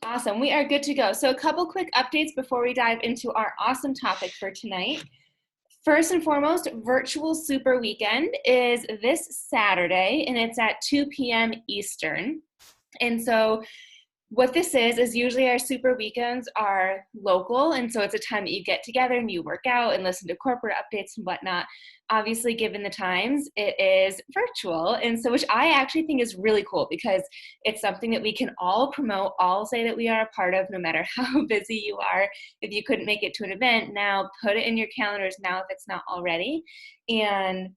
Awesome. We are good to go. So a couple quick updates before we dive into our awesome topic for tonight. First and foremost, Virtual Super Weekend is this Saturday, and it's at 2 p.m. Eastern. And so what this is usually our super weekends are local, and so it's a time that you get together and you work out and listen to corporate updates and whatnot. Obviously, given the times, it is virtual, and so which I actually think is really cool because it's something that we can all promote, all say that we are a part of, no matter how busy you are. If you couldn't make it to an event, now put it in your calendars now if it's not already, and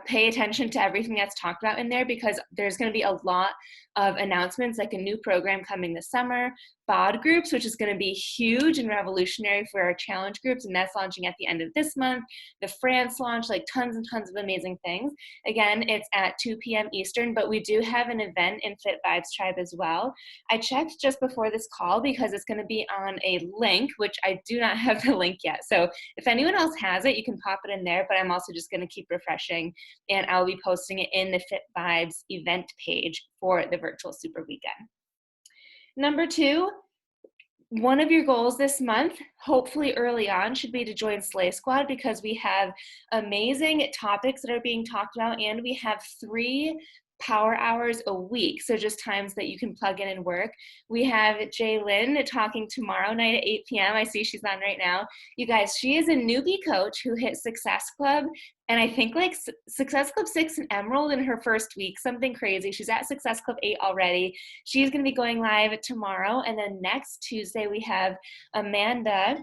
pay attention to everything that's talked about in there, because there's going to be a lot of announcements, like a new program coming this summer, BOD groups, which is going to be huge and revolutionary for our challenge groups, and that's launching at the end of this month. The France launch, like tons and tons of amazing things. Again, it's at 2 p.m. Eastern, but we do have an event in Fit Vibes Tribe as well. I checked just before this call because it's going to be on a link, which I do not have the link yet. So if anyone else has it, you can pop it in there, but I'm also just going to keep refreshing, and I'll be posting it in the Fit Vibes event page for the Virtual Super Weekend. Number 2, one of your goals this month, hopefully early on, should be to join Slay Squad, because we have amazing topics that are being talked about, and we have 3 power hours a week, so just times that you can plug in and work. We have Jaylyn talking tomorrow night at 8 p.m. I see she's on right now. You guys, she is a newbie coach who hit Success Club, and I think like Success Club 6 and Emerald in her first week, something crazy. She's at Success Club 8 already. She's going to be going live tomorrow, and then next Tuesday we have Amanda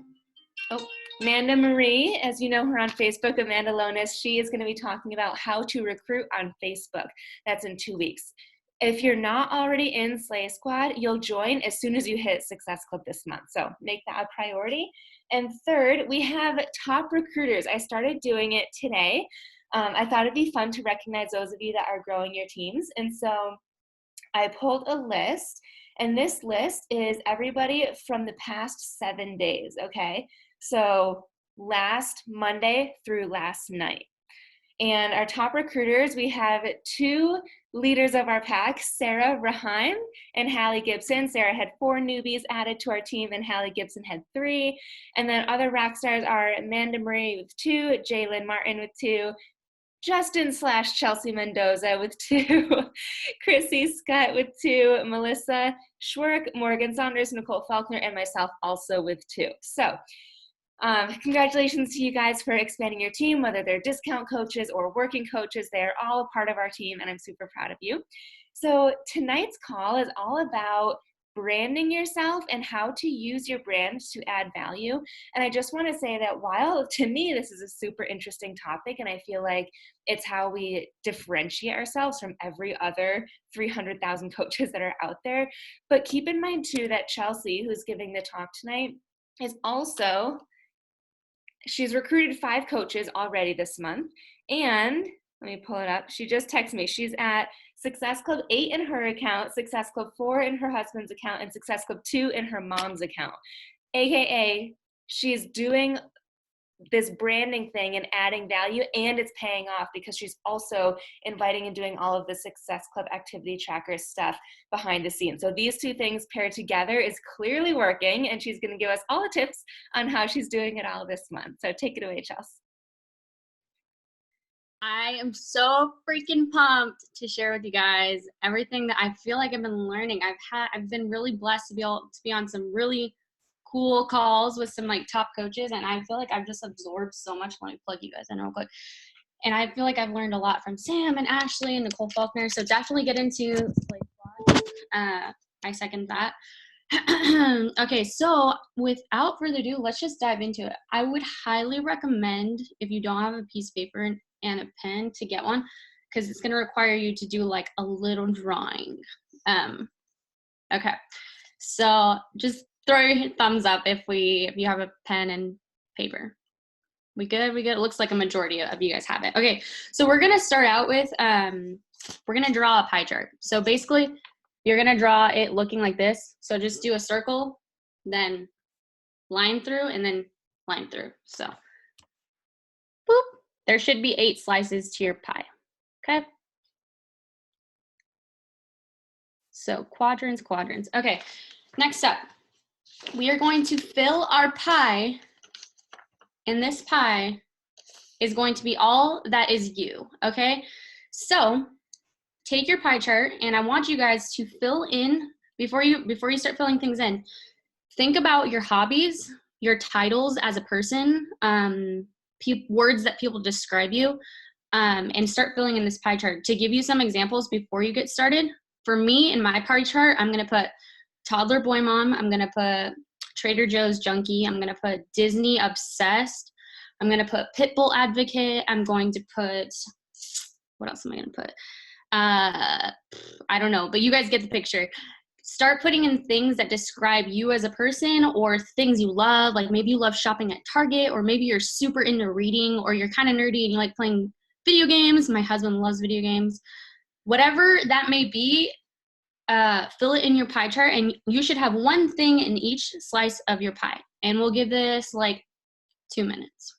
Marie, as you know her on Facebook, Amanda Lonis. She is going to be talking about how to recruit on Facebook. That's in 2 weeks. If you're not already in Slay Squad, you'll join as soon as you hit Success Club this month. So make that a priority. And third, we have top recruiters. I started doing it today. I thought it'd be fun to recognize those of you that are growing your teams. And so I pulled a list, and this list is everybody from the past 7 days, okay? So last Monday through last night. And our top recruiters, we have 2 leaders of our pack, Sarah Raheim and Hallie Gibson. Sarah had 4 newbies added to our team, and Hallie Gibson had 3. And then other rock stars are Amanda Marie with 2, Jaylyn Martin with 2, Justin/Chelsea Mendoza with 2, Chrissy Scott with 2, Melissa Schwerk, Morgan Saunders, Nicole Faulkner, and myself also with 2. So congratulations to you guys for expanding your team, whether they're discount coaches or working coaches. They're all a part of our team, and I'm super proud of you. So tonight's call is all about branding yourself and how to use your brand to add value. And I just want to say that while to me this is a super interesting topic, and I feel like it's how we differentiate ourselves from every other 300,000 coaches that are out there, but keep in mind too that Chelsea, who's giving the talk tonight, is also, she's recruited 5 coaches already this month, and let me pull it up. She just texted me. She's at Success Club 8 in her account, Success Club 4 in her husband's account, and Success Club 2 in her mom's account. AKA, she's doing this branding thing and adding value, and it's paying off because she's also inviting and doing all of the Success Club activity tracker stuff behind the scenes. So these 2 things paired together is clearly working, and she's going to give us all the tips on how she's doing it all this month. So take it away, Chelsea. I am so freaking pumped to share with you guys everything that I feel like I've been learning. I've been really blessed to be able to be on some really cool calls with some like top coaches, and I feel like I've just absorbed so much. Let me plug you guys in real quick. And I feel like I've learned a lot from Sam and Ashley and Nicole Faulkner. So definitely get into Slay Squad. I second that. Okay, so without further ado, let's just dive into it. I would highly recommend, if you don't have a piece of paper and a pen, to get one, because it's going to require you to do like a little drawing. Okay, so just throw your thumbs up if you have a pen and paper. We good? We good? It looks like a majority of you guys have it. Okay, so we're going to start out with, we're going to draw a pie chart. So basically, you're going to draw it looking like this. So just do a circle, then line through, and then line through. So, boop. There should be 8 slices to your pie. Okay? So quadrants. Okay. Next up, we are going to fill our pie, and this pie is going to be all that is you, okay? So take your pie chart, and I want you guys to fill in, before you start filling things in, think about your hobbies, your titles as a person, words that people describe you, and start filling in this pie chart. To give you some examples before you get started, for me, in my pie chart, I'm gonna put toddler boy mom, I'm gonna put Trader Joe's junkie, I'm gonna put Disney obsessed, I'm gonna put Pitbull advocate, I'm going to put, what else am I gonna put? I don't know, but you guys get the picture. Start putting in things that describe you as a person, or things you love. Like maybe you love shopping at Target, or maybe you're super into reading, or you're kind of nerdy and you like playing video games. My husband loves video games. Whatever that may be, fill it in your pie chart, and you should have one thing in each slice of your pie. And we'll give this like 2 minutes.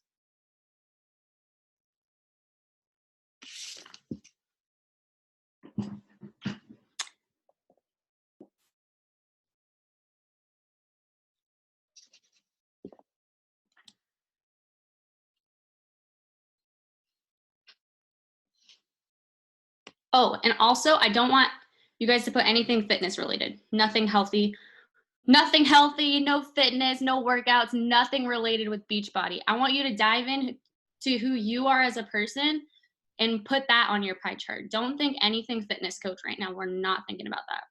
Oh, and also I don't want you guys to put anything fitness related, nothing healthy, no fitness, no workouts, nothing related with Beachbody. I want you to dive in to who you are as a person and put that on your pie chart. Don't think anything fitness coach right now. We're not thinking about that.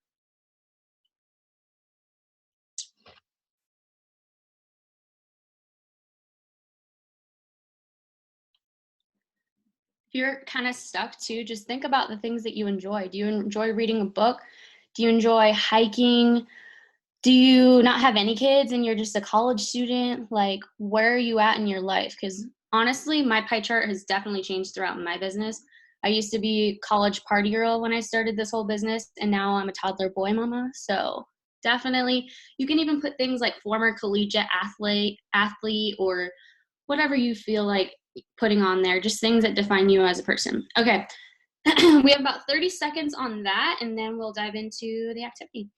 If you're kind of stuck too, just think about the things that you enjoy. Do you enjoy reading a book? Do you enjoy hiking? Do you not have any kids and you're just a college student? Like, where are you at in your life? Because honestly, my pie chart has definitely changed throughout my business. I used to be college party girl when I started this whole business, and now I'm a toddler boy mama. So definitely, you can even put things like former collegiate athlete, or whatever you feel like putting on there, just things that define you as a person. Okay, we have about 30 seconds on that, and then we'll dive into the activity.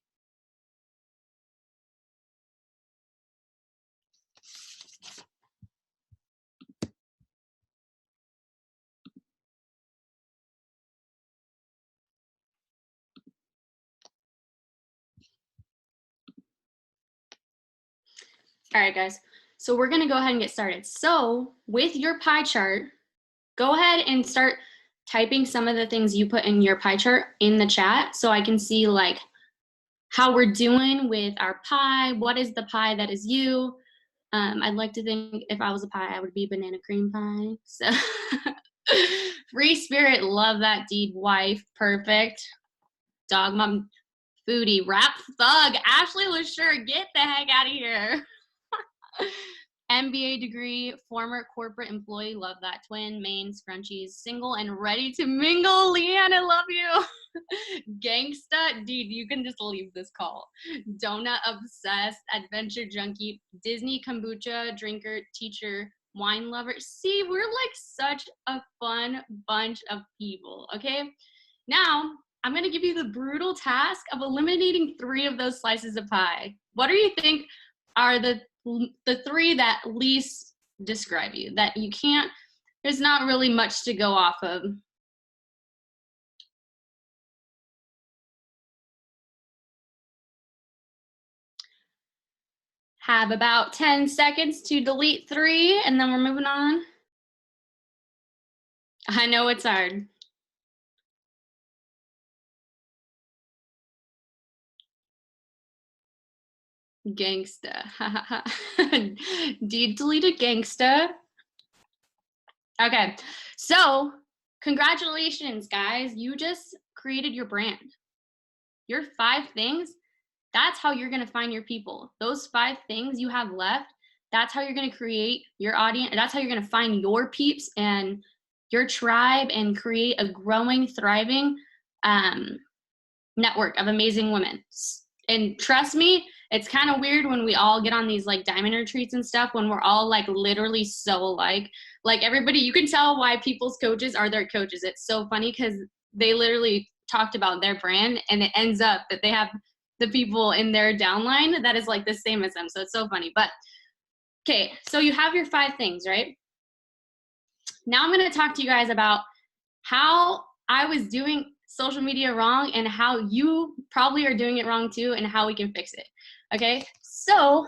All right, guys. So we're going to go ahead and get started. So with your pie chart, go ahead and start typing some of the things you put in your pie chart in the chat, so I can see like how we're doing with our pie. What is the pie that is you? I'd like to think if I was a pie, I would be banana cream pie. So free spirit, love that deed. Wife, perfect. Dog mom, foodie, rap thug. Ashley LaSure, get the heck out of here. MBA degree, former corporate employee, love that. Twin, Maine, scrunchies, single and ready to mingle. Leanne, I love you. Gangsta, dude, you can just leave this call. Donut obsessed, adventure junkie, Disney kombucha drinker, teacher, wine lover. See, we're like such a fun bunch of people, okay? Now, I'm gonna give you the brutal task of eliminating 3 of those slices of pie. What do you think are the 3 that least describe you, that you can't, there's not really much to go off of? Have about 10 seconds to delete 3, and then we're moving on. I know it's hard. Gangsta. Deleted gangsta. Okay, so congratulations, guys. You just created your brand. Your 5 things, that's how you're going to find your people. Those 5 things you have left, that's how you're going to create your audience. That's how you're going to find your peeps and your tribe and create a growing, thriving network of amazing women. And trust me, it's kind of weird when we all get on these like diamond retreats and stuff, when we're all like literally so alike. Like everybody, you can tell why people's coaches are their coaches. It's so funny because they literally talked about their brand, and it ends up that they have the people in their downline that is like the same as them. So it's so funny. But okay, so you have your 5 things, right? Now I'm going to talk to you guys about how I was doing social media wrong and how you probably are doing it wrong too and how we can fix it. Okay, so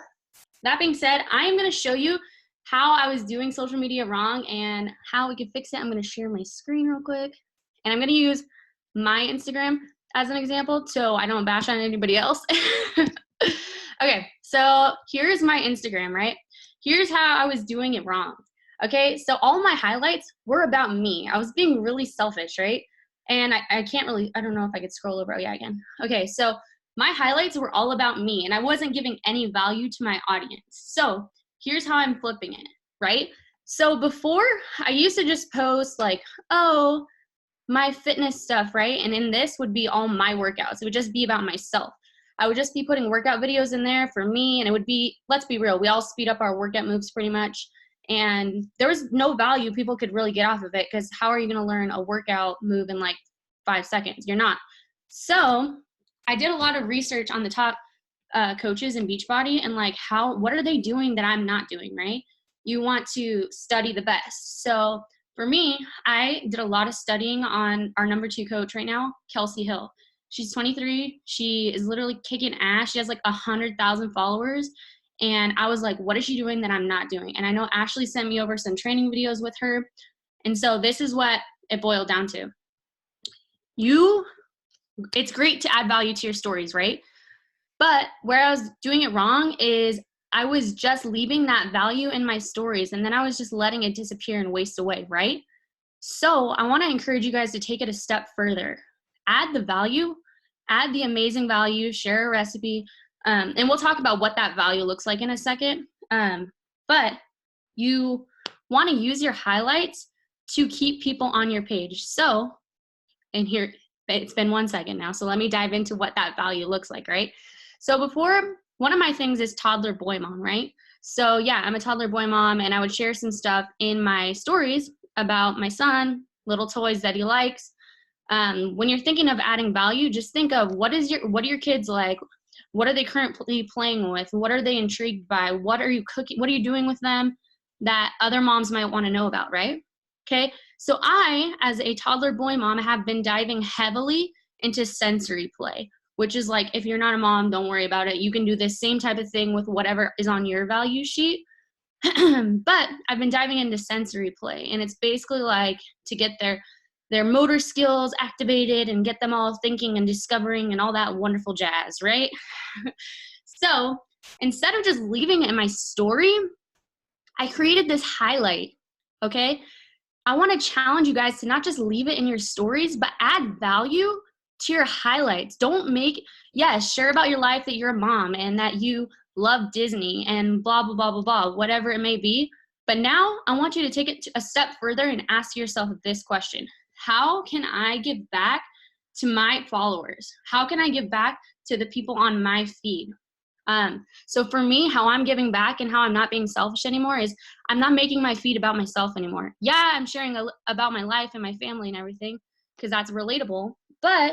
that being said, I am going to show you how I was doing social media wrong and how we can fix it. I'm going to share my screen real quick, and I'm going to use my Instagram as an example so I don't bash on anybody else. Okay, so here's my Instagram, right? Here's how I was doing it wrong. Okay, so all my highlights were about me. I was being really selfish, right? And I can't really, I don't know if I could scroll over. Oh, yeah, I can. Okay, so my highlights were all about me, and I wasn't giving any value to my audience. So here's how I'm flipping it, right? So before, I used to just post like, oh, my fitness stuff, right? And in this would be all my workouts. It would just be about myself. I would just be putting workout videos in there for me, and it would be, let's be real, we all speed up our workout moves pretty much. And there was no value people could really get off of it, because how are you going to learn a workout move in like 5 seconds? You're not. So I did a lot of research on the top coaches in Beachbody and like what are they doing that I'm not doing, right? You want to study the best. So for me, I did a lot of studying on our number 2 coach right now, Kelsey Hill. She's 23. She is literally kicking ass. She has like 100,000 followers. And I was like, what is she doing that I'm not doing? And I know Ashley sent me over some training videos with her. And so this is what it boiled down to. It's great to add value to your stories, right? But where I was doing it wrong is I was just leaving that value in my stories, and then I was just letting it disappear and waste away, right? So I want to encourage you guys to take it a step further. Add the value, add the amazing value, share a recipe, and we'll talk about what that value looks like in a second. But you want to use your highlights to keep people on your page. So, and here, it's been 1 second now, so let me dive into what that value looks like, right? So before, one of my things is toddler boy mom, right? So yeah, I'm a toddler boy mom, and I would share some stuff in my stories about my son, little toys that he likes. When you're thinking of adding value, just think of what are your kids like? What are they currently playing with? What are they intrigued by? What are you cooking? What are you doing with them that other moms might want to know about, right? Okay, so I, as a toddler boy mom, have been diving heavily into sensory play, which is like, if you're not a mom, don't worry about it. You can do this same type of thing with whatever is on your value sheet. But I've been diving into sensory play, and it's basically like to get their motor skills activated and get them all thinking and discovering and all that wonderful jazz, right? So instead of just leaving it in my story, I created this highlight, okay? I want to challenge you guys to not just leave it in your stories, but add value to your highlights. Share about your life, that you're a mom and that you love Disney and blah, blah, blah, blah, blah, whatever it may be. But now I want you to take it a step further and ask yourself this question. How can I give back to my followers? How can I give back to the people on my feed? So for me, how I'm giving back and how I'm not being selfish anymore is I'm not making my feed about myself anymore. Yeah, I'm sharing about my life and my family and everything because that's relatable, but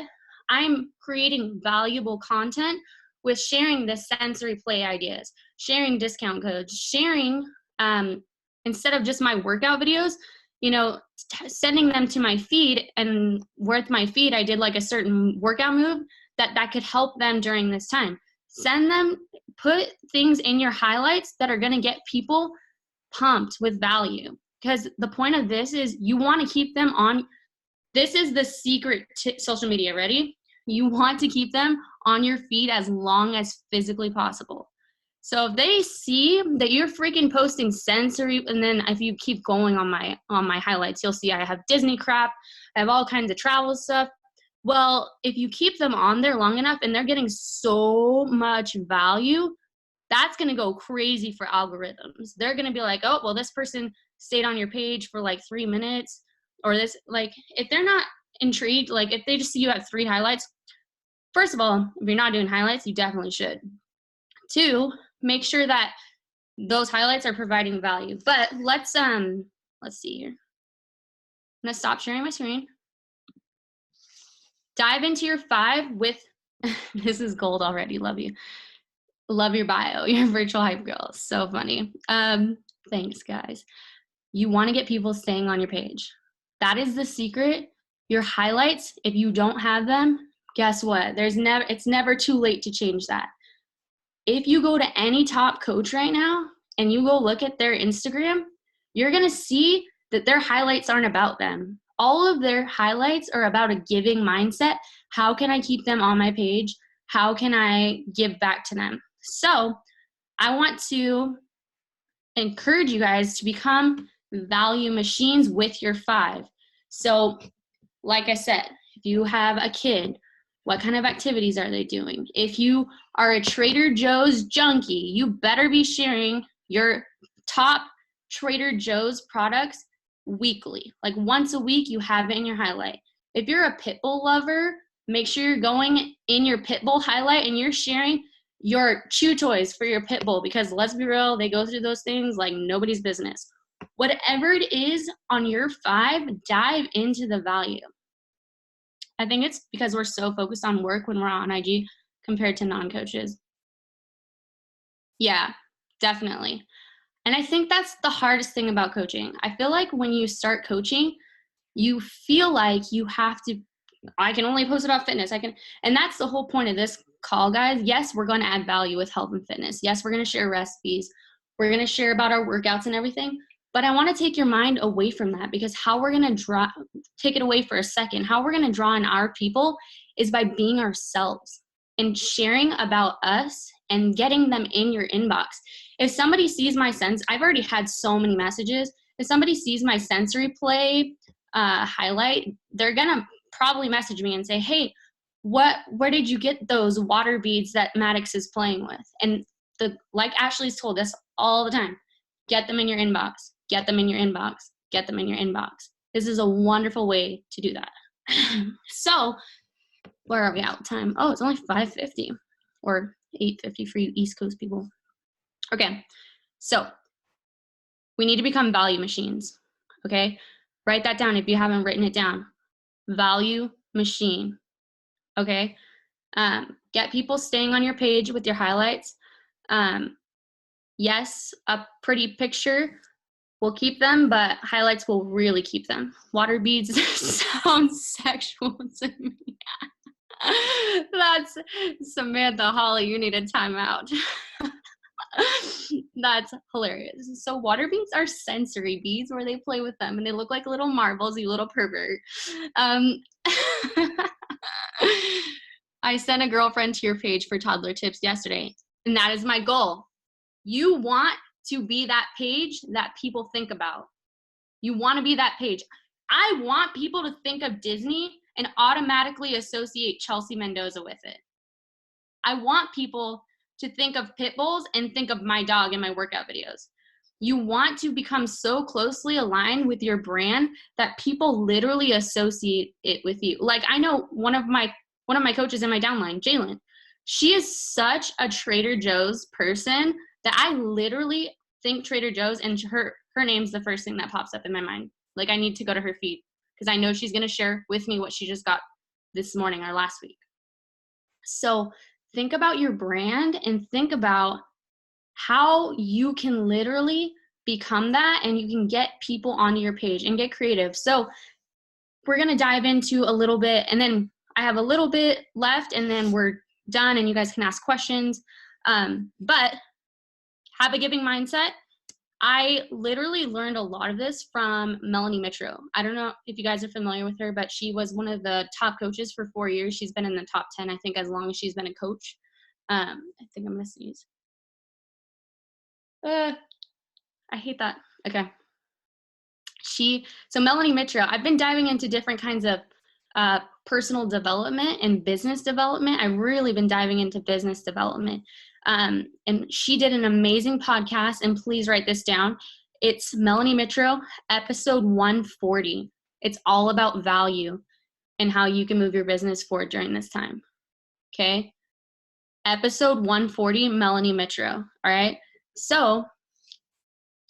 I'm creating valuable content with sharing the sensory play ideas, sharing discount codes, sharing, instead of just my workout videos, sending them to my feed, and with my feed, I did like a certain workout move that could help them during this time. Send them, put things in your highlights that are going to get people pumped with value. Because the point of this is you want to keep them on. This is the secret to social media. Ready? You want to keep them on your feed as long as physically possible. So if they see that you're freaking posting sensory, and then if you keep going on my highlights, you'll see I have Disney crap, I have all kinds of travel stuff. Well, if you keep them on there long enough and they're getting so much value, that's going to go crazy for algorithms. They're going to be like, oh, well, this person stayed on your page for like 3 minutes, or this, like, if they're not intrigued, like if they just see you have 3 highlights, first of all, if you're not doing highlights, you definitely should. 2, make sure that those highlights are providing value. But let's see here. I'm going to stop sharing my screen. Dive into your 5 with This is gold already. Love you. Love your bio. Your virtual hype girl. So funny. Thanks, guys. You want to get people staying on your page. That is the secret. Your highlights, if you don't have them, guess what? It's never too late to change that. If you go to any top coach right now and you go look at their Instagram, you're going to see that their highlights aren't about them. All of their highlights are about a giving mindset. How can I keep them on my page? How can I give back to them? So I want to encourage you guys to become value machines with your 5. So like I said, if you have a kid, what kind of activities are they doing? If you are a Trader Joe's junkie, you better be sharing your top Trader Joe's products weekly. Like once a week, you have it in your highlight. If you're a pit bull lover, make sure you're going in your pit bull highlight and you're sharing your chew toys for your pit bull, because let's be real, they go through those things like nobody's business. Whatever it is on your 5, dive into the value. I think it's because we're so focused on work when we're on IG compared to non-coaches. Yeah, definitely. And I think that's the hardest thing about coaching. I feel like when you start coaching, you feel like you have to, I can only post about fitness. And that's the whole point of this call, guys. Yes, we're going to add value with health and fitness. Yes, we're going to share recipes. We're going to share about our workouts and everything. But I want to take your mind away from that, because how we're going to take it away for a second, how we're going to draw in our people is by being ourselves and sharing about us and getting them in your inbox. If somebody sees my I've already had so many messages. If somebody sees my sensory play highlight, they're going to probably message me and say, hey, where did you get those water beads that Maddox is playing with? And like Ashley's told us all the time, get them in your inbox, get them in your inbox, get them in your inbox. This is a wonderful way to do that. So where are we out time? Oh, it's only 5:50 or 8:50 for you East Coast people. Okay, so we need to become value machines, okay? Write that down if you haven't written it down. Value machine, okay? Get people staying on your page with your highlights. Yes, a pretty picture will keep them, but highlights will really keep them. Water beads sound sexual to me. That's Samantha Holly, you need a timeout. That's hilarious. So water beads are sensory beads where they play with them and they look like little marbles, you little pervert. I sent a girlfriend to your page for toddler tips yesterday, and that is my goal. You want to be that page that people think about. You want to be that page. I want people to think of Disney and automatically associate Chelsea Mendoza with it. I want people to think of pit bulls and think of my dog in my workout videos. You want to become so closely aligned with your brand that people literally associate it with you. Like I know one of my coaches in my downline, Jalen, she is such a Trader Joe's person that I literally think Trader Joe's, and her name's the first thing that pops up in my mind. Like I need to go to her feed because I know she's going to share with me what she just got this morning or last week. So think about your brand and think about how you can literally become that, and you can get people onto your page and get creative. So we're going to dive into a little bit, and then I have a little bit left, and then we're done and you guys can ask questions. But have a giving mindset. I literally learned a lot of this from Melanie Mitro. I don't know if you guys are familiar with her, but she was one of the top coaches for 4 years. She's been in the top 10, I think, as long as she's been a coach. I think I'm going to sneeze. I hate that. Okay. So Melanie Mitro, I've been diving into different kinds of personal development and business development. I've really been diving into business development. And she did an amazing podcast, and please write this down. It's Melanie Mitro, episode 140. It's all about value and how you can move your business forward during this time. Okay. Episode 140, Melanie Mitro. All right. So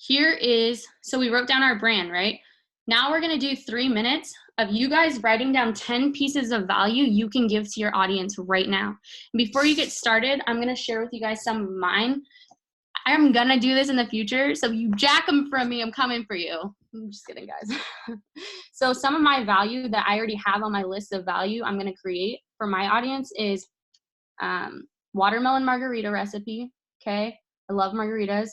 we wrote down our brand, right? Now we're going to do 3 minutes of you guys writing down 10 pieces of value you can give to your audience right now. And before you get started, I'm going to share with you guys some of mine. I'm going to do this in the future, so if you jack them from me, I'm coming for you. I'm just kidding, guys. So some of my value that I already have on my list of value I'm going to create for my audience is watermelon margarita recipe. Okay, I love margaritas.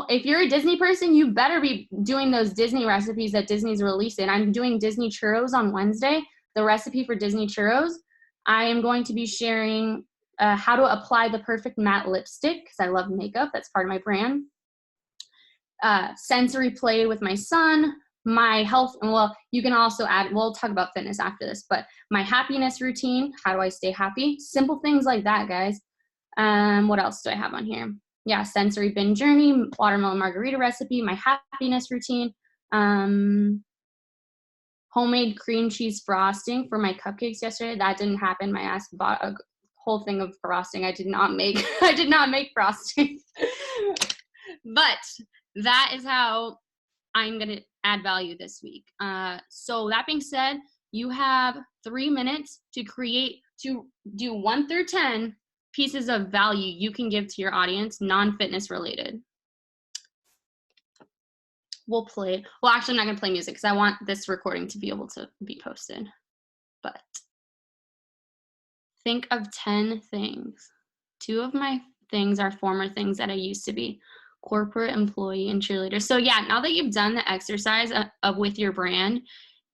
If you're a Disney person, you better be doing those Disney recipes that Disney's releasing. I'm doing Disney churros on Wednesday, the recipe for Disney churros. I am going to be sharing how to apply the perfect matte lipstick, because I love makeup. That's part of my brand. Sensory play with my son. My health, well, you can also add, we'll talk about fitness after this, but my happiness routine, how do I stay happy? Simple things like that, guys. What else do I have on here? Yeah, sensory binge journey, watermelon margarita recipe, my happiness routine, homemade cream cheese frosting for my cupcakes yesterday. That didn't happen. My ass bought a whole thing of frosting. I did not make, I did not make frosting. But that is how I'm going to add value this week. So that being said, you have 3 minutes to do 1 through 10 pieces of value you can give to your audience, non-fitness related. We'll play. Well, actually, I'm not going to play music because I want this recording to be able to be posted. But think of 10 things. 2 of my things are former things that I used to be. Corporate employee and cheerleader. So yeah, now that you've done the exercise with your brand,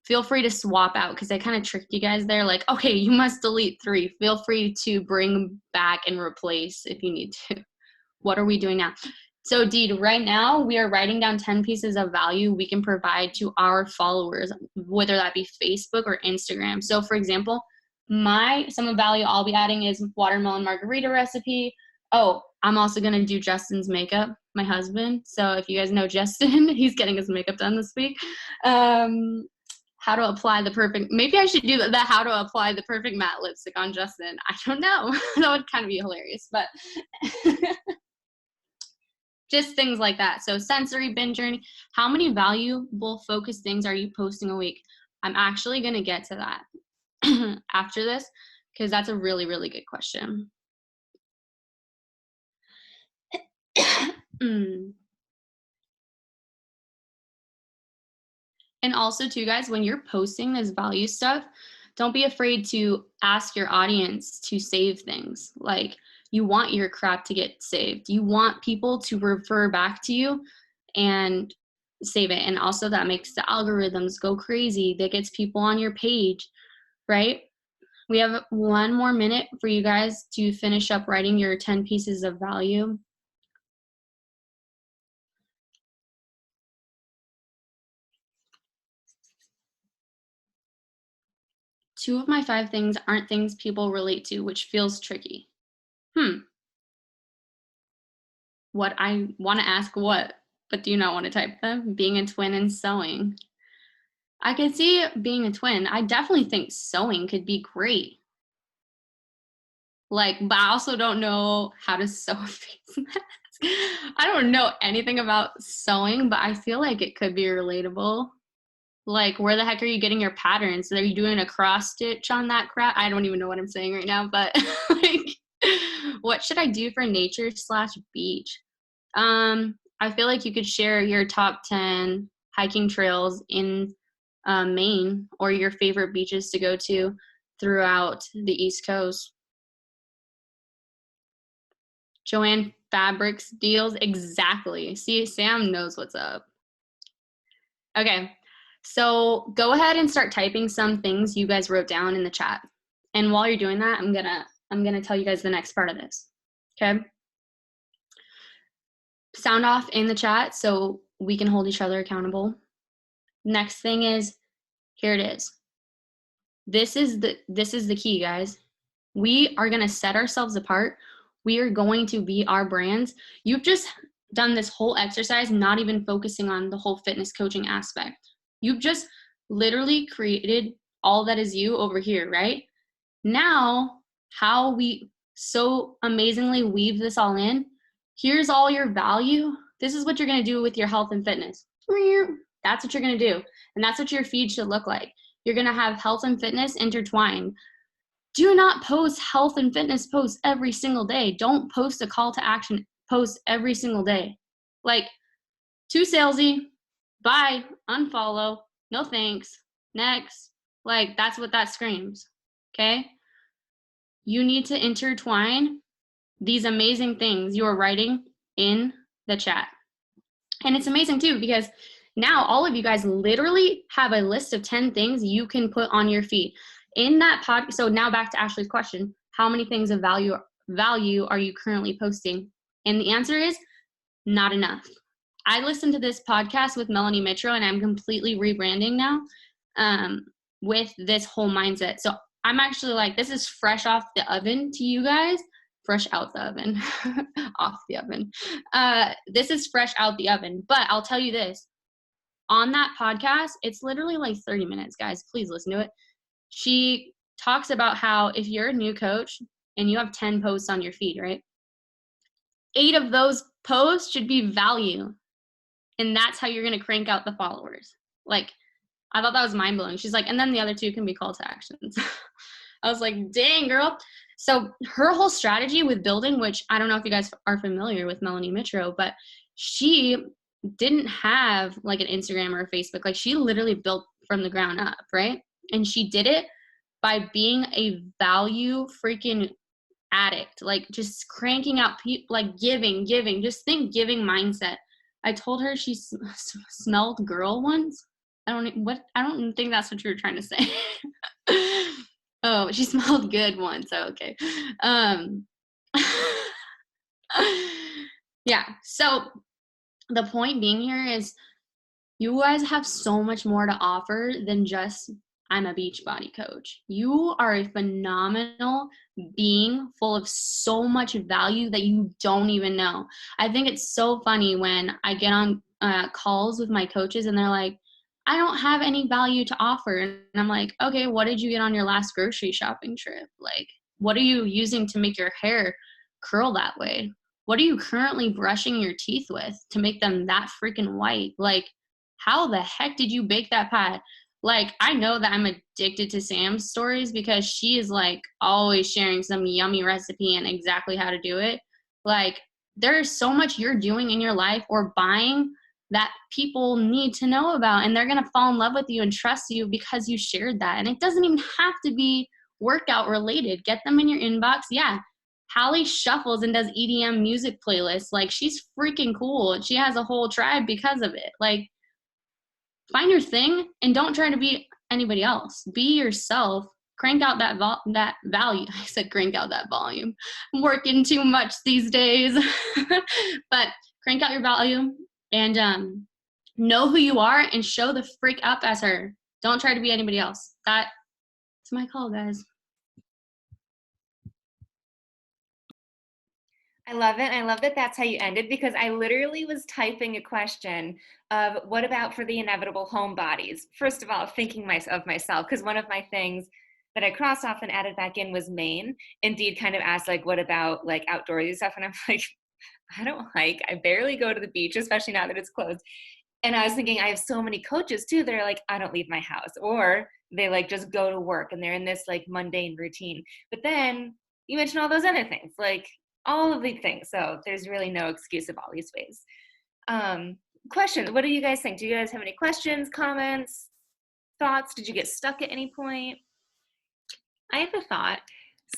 feel free to swap out, because I kind of tricked you guys there. Like, okay, you must delete 3. Feel free to bring back and replace if you need to. What are we doing now? So Deed, right now we are writing down 10 pieces of value we can provide to our followers, whether that be Facebook or Instagram. So for example, some of value I'll be adding is watermelon margarita recipe. Oh, I'm also going to do Justin's makeup, my husband. So if you guys know Justin, he's getting his makeup done this week. How to apply the perfect, maybe I should do the how to apply the perfect matte lipstick on Justin. I don't know. That would kind of be hilarious, but just things like that. So sensory binge journey. How many valuable focused things are you posting a week? I'm actually going to get to that after this, because that's a really, really good question. And also too, guys, when you're posting this value stuff, don't be afraid to ask your audience to save things. Like, you want your crap to get saved. You want people to refer back to you and save it. And also that makes the algorithms go crazy. That gets people on your page, right? We have 1 more minute for you guys to finish up writing your 10 pieces of value. Two of my 5 things aren't things people relate to, which feels tricky. What I want to ask what, but do you not want to type them? Being a twin and sewing. I can see being a twin. I definitely think sewing could be great. Like, but I also don't know how to sew a face mask. I don't know anything about sewing, but I feel like it could be relatable. Like, where the heck are you getting your patterns? Are you doing a cross stitch on that crap? I don't even know what I'm saying right now, but like, what should I do for nature/beach? I feel like you could share your top 10 hiking trails in Maine, or your favorite beaches to go to throughout the East Coast. Joanne Fabrics deals, exactly. See, Sam knows what's up. Okay. So go ahead and start typing some things you guys wrote down in the chat. And while you're doing that, I'm gonna tell you guys the next part of this. Okay. Sound off in the chat so we can hold each other accountable. Next thing is, here it is. This is the key, guys. We are gonna set ourselves apart. We are going to be our brands. You've just done this whole exercise not even focusing on the whole fitness coaching aspect. You've just literally created all that is you over here, right? Now, how we so amazingly weave this all in, here's all your value. This is what you're gonna do with your health and fitness. That's what you're gonna do. And that's what your feed should look like. You're going to have health and fitness intertwined. Do not post health and fitness posts every single day. Don't post a call to action post every single day. Like, too salesy, bye, unfollow, no thanks, next. Like, that's what that screams, okay? You need to intertwine these amazing things you are writing in the chat. And it's amazing too, because now all of you guys literally have a list of 10 things you can put on your feed. In that pod, so now back to Ashley's question, how many things of value are you currently posting? And the answer is not enough. I listened to this podcast with Melanie Mitro, and I'm completely rebranding now with this whole mindset. So I'm actually like, this is fresh off the oven to you guys. Fresh out the oven, off the oven. This is fresh out the oven. But I'll tell you this. On that podcast, it's literally like 30 minutes, guys. Please listen to it. She talks about how if you're a new coach and you have 10 posts on your feed, right? 8 of those posts should be value. And that's how you're going to crank out the followers. Like, I thought that was mind blowing. She's like, and then the other 2 can be call to actions. I was like, dang, girl. So her whole strategy with building, which I don't know if you guys are familiar with Melanie Mitro, but she didn't have like an Instagram or a Facebook. Like, she literally built from the ground up, right? And she did it by being a value freaking addict, like just cranking out people, like giving, just think giving mindset. I told her she smelled girl once. I don't think that's what you were trying to say. Oh, she smelled good once. Oh, okay. Yeah. So the point being here is you guys have so much more to offer than just I'm a Beachbody coach. You are a phenomenal being full of so much value that you don't even know. I think it's so funny when I get on calls with my coaches and they're like, I don't have any value to offer. And I'm like, okay, what did you get on your last grocery shopping trip? Like, what are you using to make your hair curl that way? What are you currently brushing your teeth with to make them that freaking white? Like, how the heck did you bake that pie? Like, I know that I'm addicted to Sam's stories because she is like always sharing some yummy recipe and exactly how to do it. Like, there is so much you're doing in your life or buying that people need to know about, and they're going to fall in love with you and trust you because you shared that. And it doesn't even have to be workout related. Get them in your inbox. Yeah. Hallie shuffles and does EDM music playlists. Like, she's freaking cool. She has a whole tribe because of it. Like, find your thing and don't try to be anybody else. Be yourself. Crank out that value. I said crank out that volume. I'm working too much these days. But crank out your value and know who you are and show the freak up as her. Don't try to be anybody else. That's my call, guys. I love it. I love that that's how you ended, because I literally was typing a question of what about for the inevitable homebodies? First of all, thinking of myself, because one of my things that I crossed off and added back in was Maine. Indeed kind of asked, like, what about like outdoorsy stuff? And I'm like, I don't hike. I barely go to the beach, especially now that it's closed. And I was thinking, I have so many coaches too that are like, I don't leave my house, or they like just go to work and they're in this like mundane routine. But then you mentioned all those other things, like all of the things. So there's really no excuse of all these ways. Questions. What do you guys think? Do you guys have any questions, comments, thoughts? Did you get stuck at any point? I have a thought.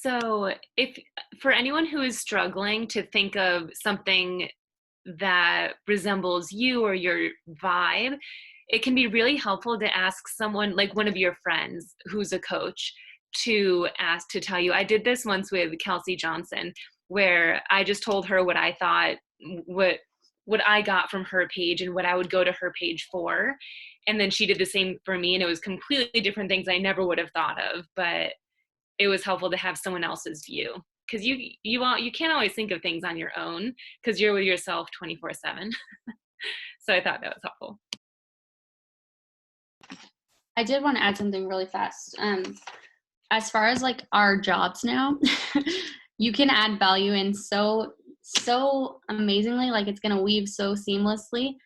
So if for anyone who is struggling to think of something that resembles you or your vibe, it can be really helpful to ask someone, like one of your friends who's a coach, to ask to tell you. I did this once with Kelsey Johnson, where I just told her what I thought, what I got from her page and what I would go to her page for. And then she did the same for me, and it was completely different things I never would have thought of, but it was helpful to have someone else's view, because you can't always think of things on your own because you're with yourself 24/7. So I thought that was helpful. I did want to add something really fast. As far as like our jobs now, you can add value in so amazingly. Like, it's going to weave so seamlessly.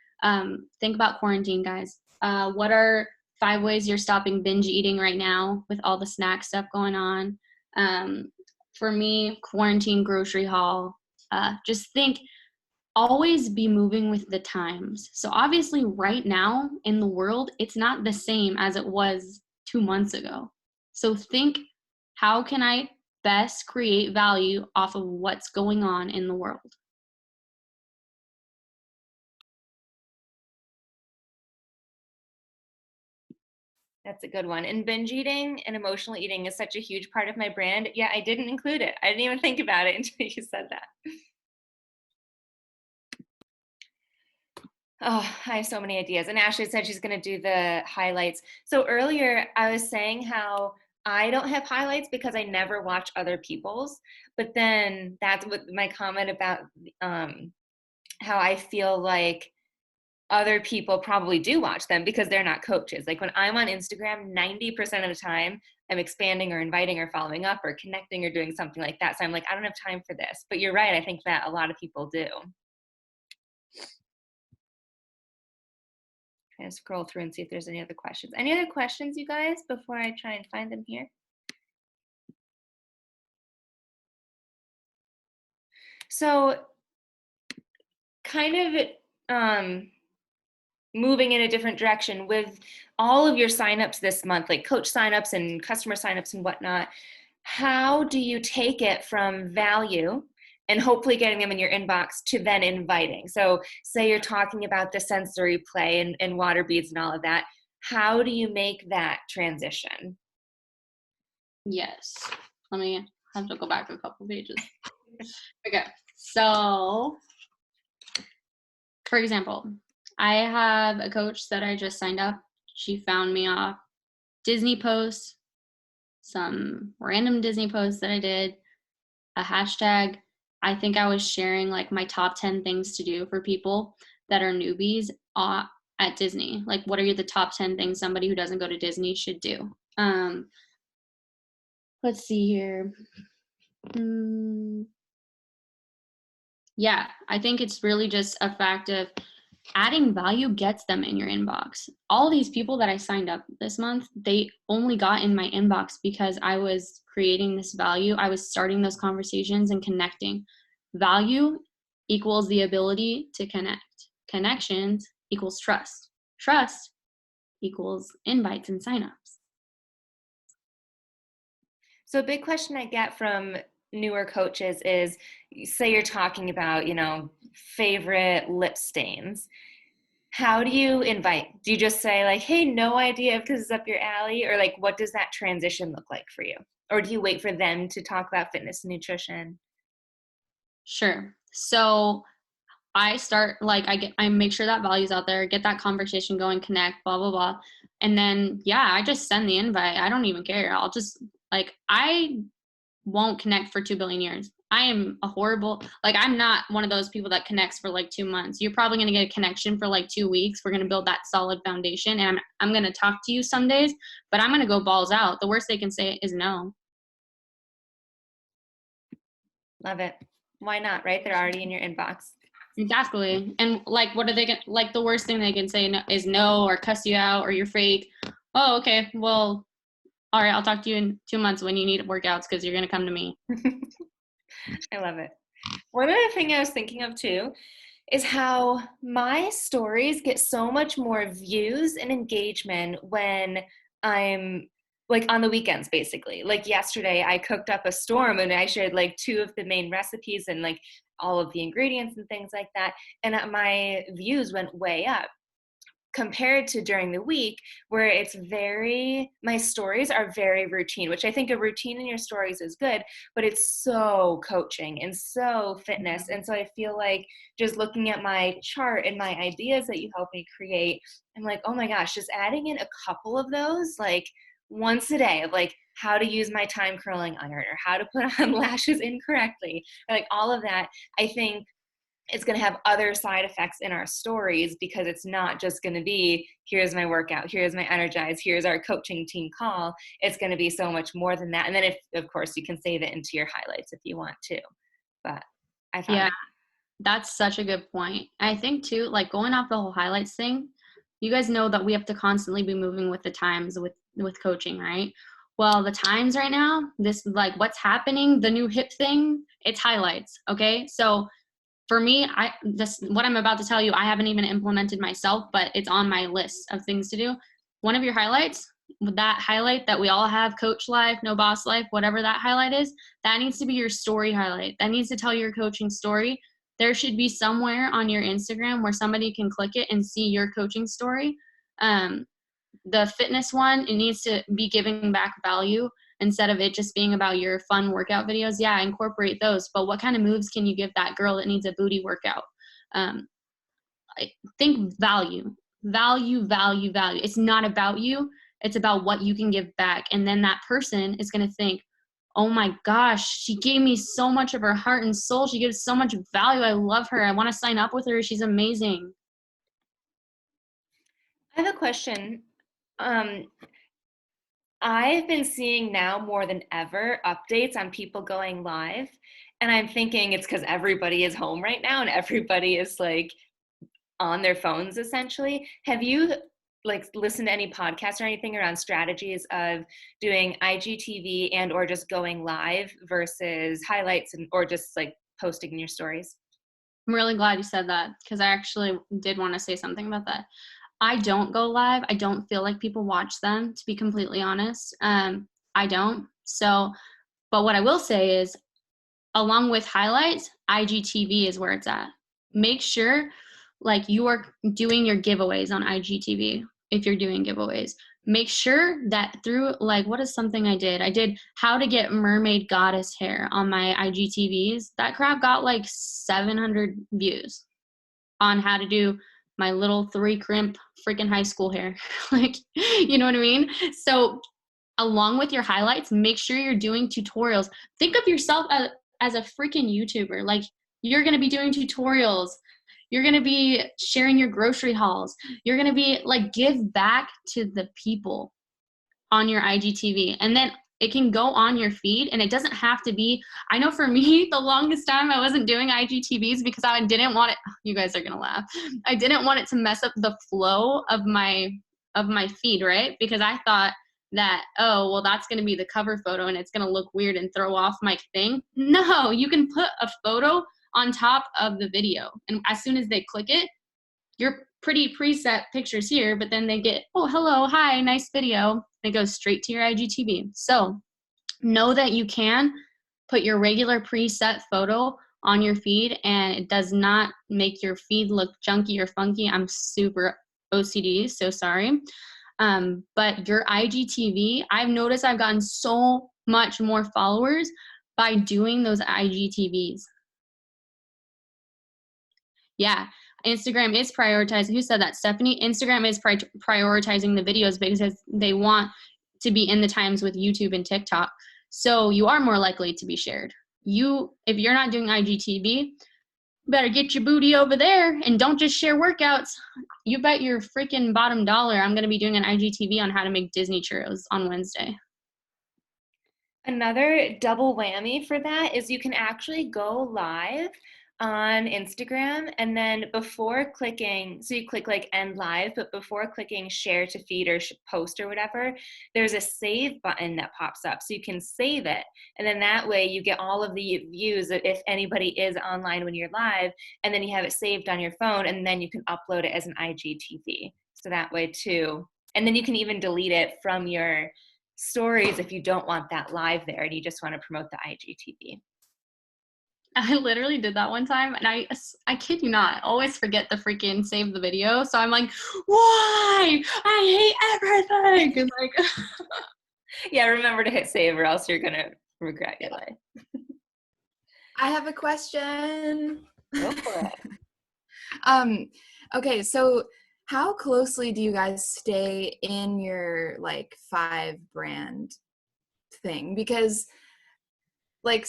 Think about quarantine, guys. What are 5 ways you're stopping binge eating right now with all the snack stuff going on. For me, quarantine grocery haul. Just think, always be moving with the times. So obviously right now in the world, it's not the same as it was 2 months ago. So think, how can I best create value off of what's going on in the world? That's a good one. And binge eating and emotional eating is such a huge part of my brand. Yeah, I didn't include it. I didn't even think about it until you said that. Oh, I have so many ideas. And Ashley said she's going to do the highlights. So earlier I was saying how I don't have highlights because I never watch other people's. But then that's what my comment about how I feel like other people probably do watch them because they're not coaches. Like when I'm on Instagram, 90% of the time I'm expanding or inviting or following up or connecting or doing something like that. So I'm like, I don't have time for this. But you're right. I think that a lot of people do. Trying to scroll through and see if there's any other questions. Any other questions, you guys, before I try and find them here? So kind of moving in a different direction with all of your signups this month, like coach signups and customer signups and whatnot, how do you take it from value and hopefully getting them in your inbox to then inviting? So say you're talking about the sensory play and water beads and all of that. How do you make that transition? Yes. Let me have to go back a couple pages. Okay. So, for example, I have a coach that I just signed up. She found me off Disney posts, some random Disney posts that I did, a hashtag. I think I was sharing like my top 10 things to do for people that are newbies at Disney. Like, what are the top 10 things somebody who doesn't go to Disney should do? Let's see here. Yeah, I think it's really just a fact of adding value gets them in your inbox. All these people that I signed up this month, they only got in my inbox because I was creating this value. I was starting those conversations and connecting. Value equals the ability to connect. Connections equals trust. Trust equals invites and signups. So a big question I get from newer coaches is, say you're talking about, favorite lip stains. How do you invite? Do you just say like, hey, no idea if this is up your alley? Or like, what does that transition look like for you? Or do you wait for them to talk about fitness and nutrition? Sure. So I start like I make sure that value's out there, get that conversation going, connect, blah blah blah. And then I just send the invite. I don't even care. I'll just I won't connect for 2 billion years. I am a horrible, I'm not one of those people that connects for like 2 months. You're probably going to get a connection for like 2 weeks. We're going to build that solid foundation, and I'm going to talk to you some days, but I'm going to go balls out. The worst they can say is no. Love it. Why not, right? They're already in your inbox. Exactly. And what are they going to, the worst thing they can say is no, or cuss you out, or you're fake. Oh, okay. Well, all right, I'll talk to you in 2 months when you need workouts because you're going to come to me. I love it. One other thing I was thinking of too is how my stories get so much more views and engagement when I'm like on the weekends, basically. Like yesterday, I cooked up a storm and I shared like 2 of the main recipes and like all of the ingredients and things like that. And my views went way up compared to during the week where my stories are very routine, which I think a routine in your stories is good, but it's so coaching and so fitness. And so I feel like just looking at my chart and my ideas that you help me create, I'm like, oh my gosh, just adding in a couple of those, like once a day, of like how to use my time curling iron or how to put on lashes incorrectly, or like all of that, I think it's going to have other side effects in our stories because it's not just going to be, here's my workout, here's my energize, here's our coaching team call. It's going to be so much more than that. And then of course, you can save it into your highlights if you want to. But I thought that's such a good point. I think too, going off the whole highlights thing, you guys know that we have to constantly be moving with the times with coaching, right? Well, the times right now, this like what's happening, the new hip thing, it's highlights. Okay. So for me, what I'm about to tell you, I haven't even implemented myself, but it's on my list of things to do. One of your highlights, that highlight that we all have, coach life, no boss life, whatever that highlight is, that needs to be your story highlight. That needs to tell your coaching story. There should be somewhere on your Instagram where somebody can click it and see your coaching story. The fitness one, it needs to be giving back value instead of it just being about your fun workout videos. Yeah, incorporate those, but what kind of moves can you give that girl that needs a booty workout? I think value. It's not about you, it's about what you can give back. And then that person is going to think, oh my gosh, she gave me so much of her heart and soul, she gives so much value, I love her, I want to sign up with her, she's amazing. I have a question. I've been seeing now more than ever updates on people going live, and I'm thinking it's because everybody is home right now and everybody is like on their phones essentially. Have you like listened to any podcasts or anything around strategies of doing IGTV and or just going live versus highlights and or just like posting in your stories? I'm really glad you said that because I actually did want to say something about that. I don't go live. I don't feel like people watch them, to be completely honest. I don't. So, but what I will say is, along with highlights, IGTV is where it's at. Make sure like you are doing your giveaways on IGTV if you're doing giveaways. Make sure that through like what is something I did how to get mermaid goddess hair on my IGTVs. That crap got like 700 views on how to do my little 3 crimp freaking high school hair. Like, you know what I mean? So along with your highlights, make sure you're doing tutorials. Think of yourself as a freaking YouTuber. Like, you're going to be doing tutorials. You're going to be sharing your grocery hauls. You're going to be like, give back to the people on your IGTV. And then it can go on your feed, and it doesn't have to be. I know for me, the longest time I wasn't doing IGTVs because I didn't want it. You guys are going to laugh. I didn't want it to mess up the flow of my feed, right? Because I thought that, oh, well, that's going to be the cover photo and it's going to look weird and throw off my thing. No, you can put a photo on top of the video. And as soon as they click it, your pretty preset pictures here, but then they get, oh, hello, hi, nice video. It goes straight to your IGTV. So know that you can put your regular preset photo on your feed and it does not make your feed look junky or funky. I'm super OCD, so sorry. But your IGTV, I've noticed I've gotten so much more followers by doing those IGTVs. Yeah, Instagram is prioritizing. Who said that? Stephanie? Instagram is prioritizing the videos because they want to be in the times with YouTube and TikTok. So you are more likely to be shared. If you're not doing IGTV, better get your booty over there and don't just share workouts. You bet your freaking bottom dollar I'm going to be doing an IGTV on how to make Disney churros on Wednesday. Another double whammy for that is you can actually go live on Instagram, and then before clicking, so you click like end live, but before clicking share to feed or post or whatever, there's a save button that pops up. So you can save it. And then that way you get all of the views if anybody is online when you're live, and then you have it saved on your phone, and then you can upload it as an IGTV. So that way too. And then you can even delete it from your stories if you don't want that live there and you just want to promote the IGTV. I literally did that one time, and I kid you not, always forget to freaking save the video. So I'm like, why? I hate everything. Like, yeah, remember to hit save or else you're gonna regret your life. I have a question. Go for it. Okay, so how closely do you guys stay in your like 5 brand thing? Because like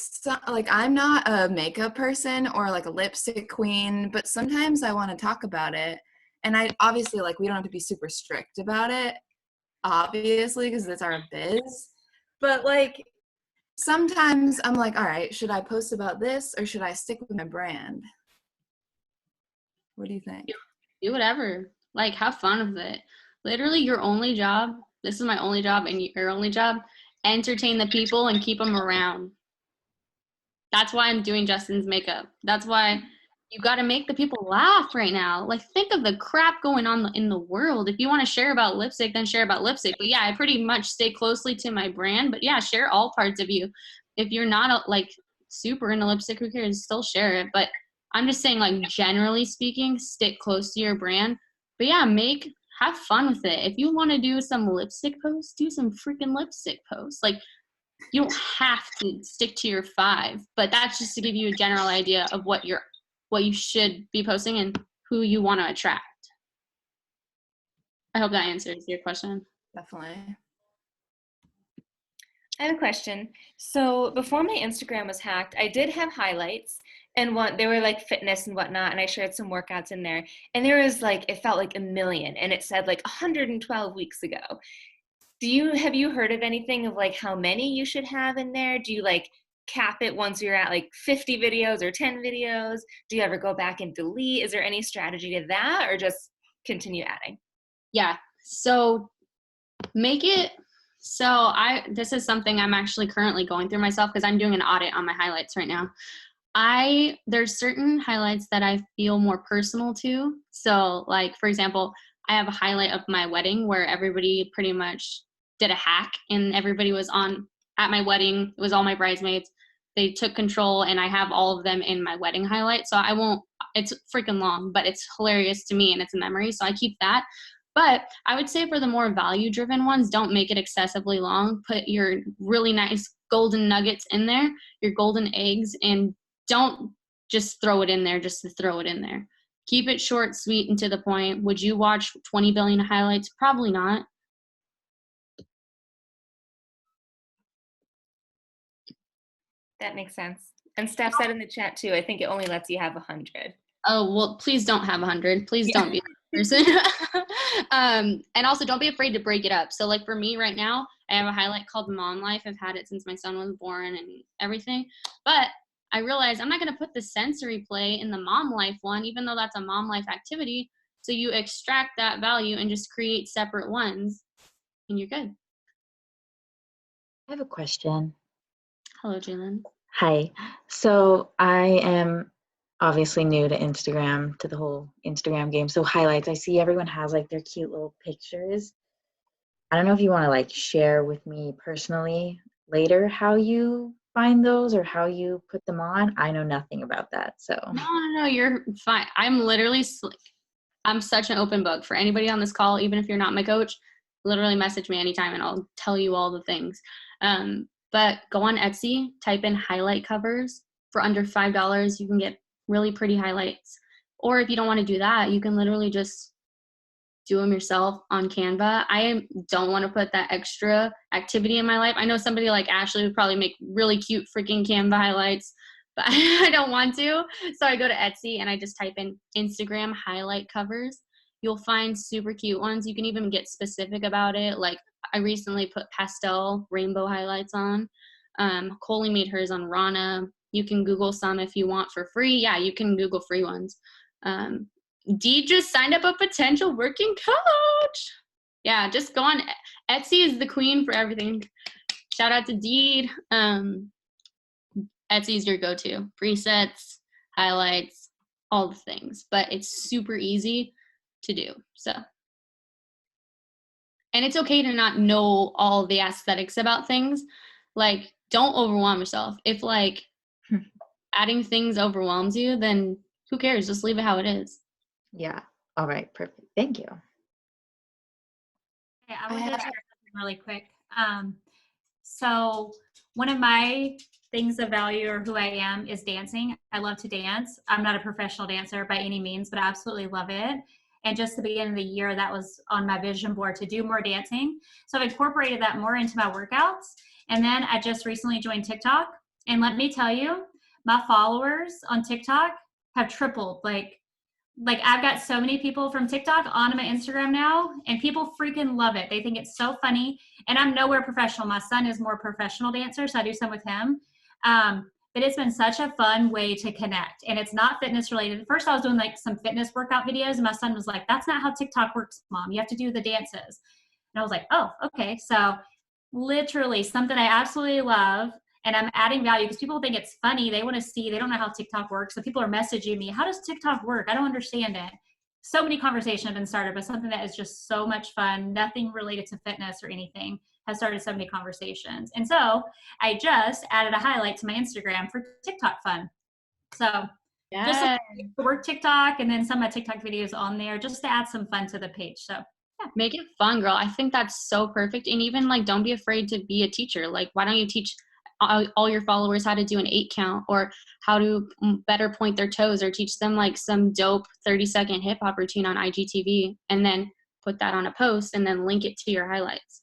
I'm not a makeup person or like a lipstick queen, but sometimes I want to talk about it, and I obviously like we don't have to be super strict about it, obviously, because it's our biz. But like sometimes I'm like, all right, should I post about this or should I stick with my brand? What do you think? do whatever. Like, have fun with it. Literally, your only job, this is my only job and your only job, entertain the people and keep them around. That's why I'm doing Justin's makeup. That's why you got to make the people laugh right now. Like, think of the crap going on in the world. If you want to share about lipstick, then share about lipstick. But yeah, I pretty much stay closely to my brand. But yeah, share all parts of you. If you're not like super into lipstick, who cares? Still share it. But I'm just saying, like, generally speaking, stick close to your brand. But yeah, have fun with it. If you want to do some lipstick posts, do some freaking lipstick posts. Like, you don't have to stick to your 5, but that's just to give you a general idea of what you should be posting and who you want to attract. I hope that answers your question. Definitely. I have a question. So before my Instagram was hacked, I did have highlights, and they were like fitness and whatnot, and I shared some workouts in there. And there was like, it felt like a million, and it said like 112 weeks ago. Have you heard of anything of like how many you should have in there? Do you like cap it once you're at like 50 videos or 10 videos? Do you ever go back and delete? Is there any strategy to that, or just continue adding? Yeah. So make it this is something I'm actually currently going through myself because I'm doing an audit on my highlights right now. There's certain highlights that I feel more personal to. So like, for example, I have a highlight of my wedding where everybody pretty much did a hack and everybody was at my wedding. It was all my bridesmaids. They took control and I have all of them in my wedding highlight. So it's freaking long, but it's hilarious to me and it's a memory. So I keep that. But I would say for the more value driven ones, don't make it excessively long. Put your really nice golden nuggets in there, your golden eggs, and don't just throw it in there just to throw it in there. Keep it short, sweet, and to the point. Would you watch 20 billion highlights? Probably not. That makes sense. And Steph said in the chat too, I think it only lets you have 100. Oh, well, please don't have 100. Please don't be that person. And also don't be afraid to break it up. So like for me right now, I have a highlight called Mom Life. I've had it since my son was born and everything. But I realized I'm not going to put the sensory play in the Mom Life one, even though that's a Mom Life activity. So you extract that value and just create separate ones and you're good. I have a question. Hello, Jalen. Hi. So I am obviously new to Instagram, to the whole Instagram game. So highlights, I see everyone has like their cute little pictures. I don't know if you want to like share with me personally later how you find those or how you put them on. I know nothing about that. So No, you're fine. I'm literally I'm such an open book for anybody on this call, even if you're not my coach. Literally message me anytime and I'll tell you all the things. But go on Etsy, type in highlight covers. For under $5, you can get really pretty highlights. Or if you don't want to do that, you can literally just do them yourself on Canva. I don't want to put that extra activity in my life. I know somebody like Ashley would probably make really cute freaking Canva highlights, but I don't want to. So I go to Etsy and I just type in Instagram highlight covers. You'll find super cute ones. You can even get specific about it. Like I recently put pastel rainbow highlights on. Coley made hers on Rana. You can Google some if you want for free. Yeah, you can Google free ones. Dee just signed up a potential working coach. Yeah, just go on. Etsy is the queen for everything. Shout out to Dee. Etsy is your go-to. Presets, highlights, all the things. But it's super easy to do. So, and it's okay to not know all the aesthetics about things. Like, don't overwhelm yourself. If like adding things overwhelms you, then who cares? Just leave it how it is. yeah. All right. Perfect. Thank you. Okay, I wanted to share something really quick. So one of my things of value or who I am is dancing. I love to dance. I'm not a professional dancer by any means, but I absolutely love it. And just the beginning of the year, that was on my vision board to do more dancing. So I've incorporated that more into my workouts. And then I just recently joined TikTok. And let me tell you, my followers on TikTok have tripled. Like I've got so many people from TikTok on my Instagram now, and people freaking love it. They think it's so funny. And I'm nowhere professional. My son is more professional dancer, so I do some with him. but it's been such a fun way to connect. And it's not fitness related. At first I was doing like some fitness workout videos and my son was like, that's not how TikTok works, Mom. You have to do the dances. And I was like, oh, okay. So literally something I absolutely love. And I'm adding value because people think it's funny. They want to see, they don't know how TikTok works. So people are messaging me, how does TikTok work? I don't understand it. So many conversations have been started, but something that is just so much fun, nothing related to fitness or anything, has started so many conversations. And so I just added a highlight to my Instagram for TikTok fun. So just Yeah. work TikTok and then some of my TikTok videos on there just to add some fun to the page. So Make it fun, girl. I think that's so perfect. And even like, don't be afraid to be a teacher. Like, why don't you teach all your followers how to do an 8 count or how to better point their toes, or teach them like some dope 30-second hip hop routine on IGTV, and then put that on a post and then link it to your highlights.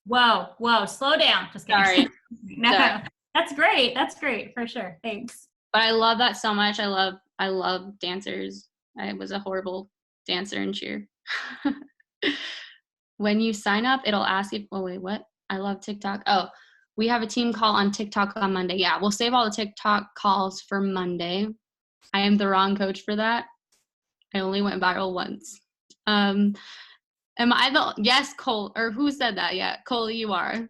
whoa, slow down. Just kidding. Sorry. No, Sorry. that's great. That's great for sure. Thanks. But I love that so much. I love dancers. I was a horrible dancer in cheer. When you sign up, it'll ask you, oh wait, what? I love TikTok. Oh, we have a team call on TikTok on Monday. Yeah, we'll save all the TikTok calls for Monday. I am the wrong coach for that. I only went viral once. Am I the, yes, Cole, or who said that? Yeah, Cole, you are.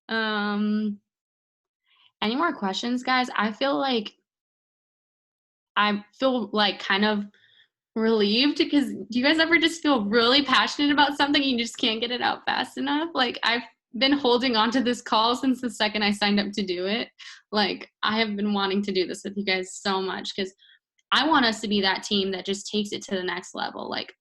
Any more questions, guys? I feel like kind of relieved, because do you guys ever just feel really passionate about something and you just can't get it out fast enough? Like, I've been holding on to this call since the second I signed up to do it. Like, I have been wanting to do this with you guys so much because I want us to be that team that just takes it to the next level. Like,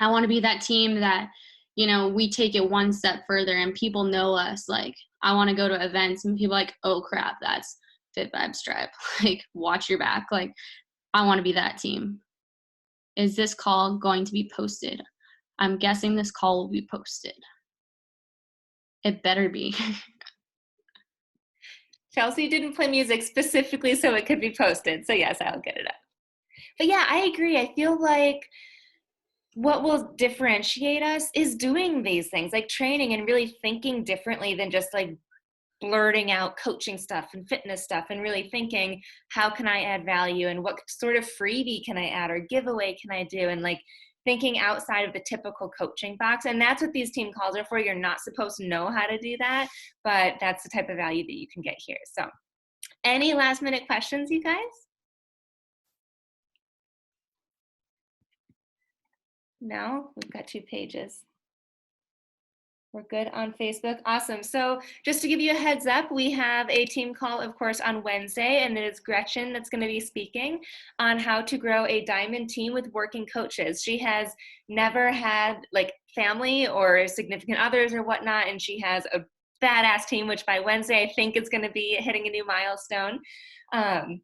I want to be that team that, you know, we take it one step further and people know us. Like, I want to go to events and people are like, oh crap, that's Fit Vibes Tribe. Like, watch your back. Like, I want to be that team. Is this call going to be posted? I'm guessing this call will be posted. It better be. Chelsea didn't play music specifically so it could be posted. So yes, I'll get it up. But yeah, I agree. I feel like what will differentiate us is doing these things, like training and really thinking differently than just like blurting out coaching stuff and fitness stuff, and really thinking, how can I add value and what sort of freebie can I add or giveaway can I do, and like thinking outside of the typical coaching box. And that's what these team calls are for. You're not supposed to know how to do that, but that's the type of value that you can get here. So any last minute questions, you guys? No, we've got 2 pages. We're good on Facebook. Awesome. So just to give you a heads up, we have a team call, of course, on Wednesday, and it is Gretchen that's going to be speaking on how to grow a diamond team with working coaches. She has never had like family or significant others or whatnot, and she has a badass team, which by Wednesday, I think is going to be hitting a new milestone.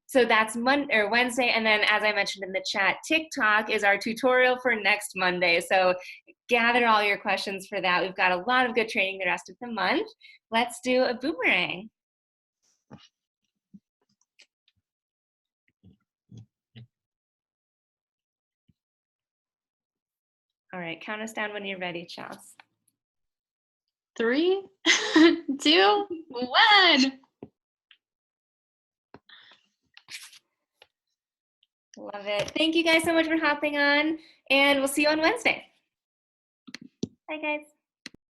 So that's Wednesday. And then, as I mentioned in the chat, TikTok is our tutorial for next Monday. So gather all your questions for that. We've got a lot of good training the rest of the month. Let's do a boomerang. All right, count us down when you're ready, Chels. 3, 2, 1. Love it. Thank you guys so much for hopping on, and we'll see you on Wednesday. Bye, guys.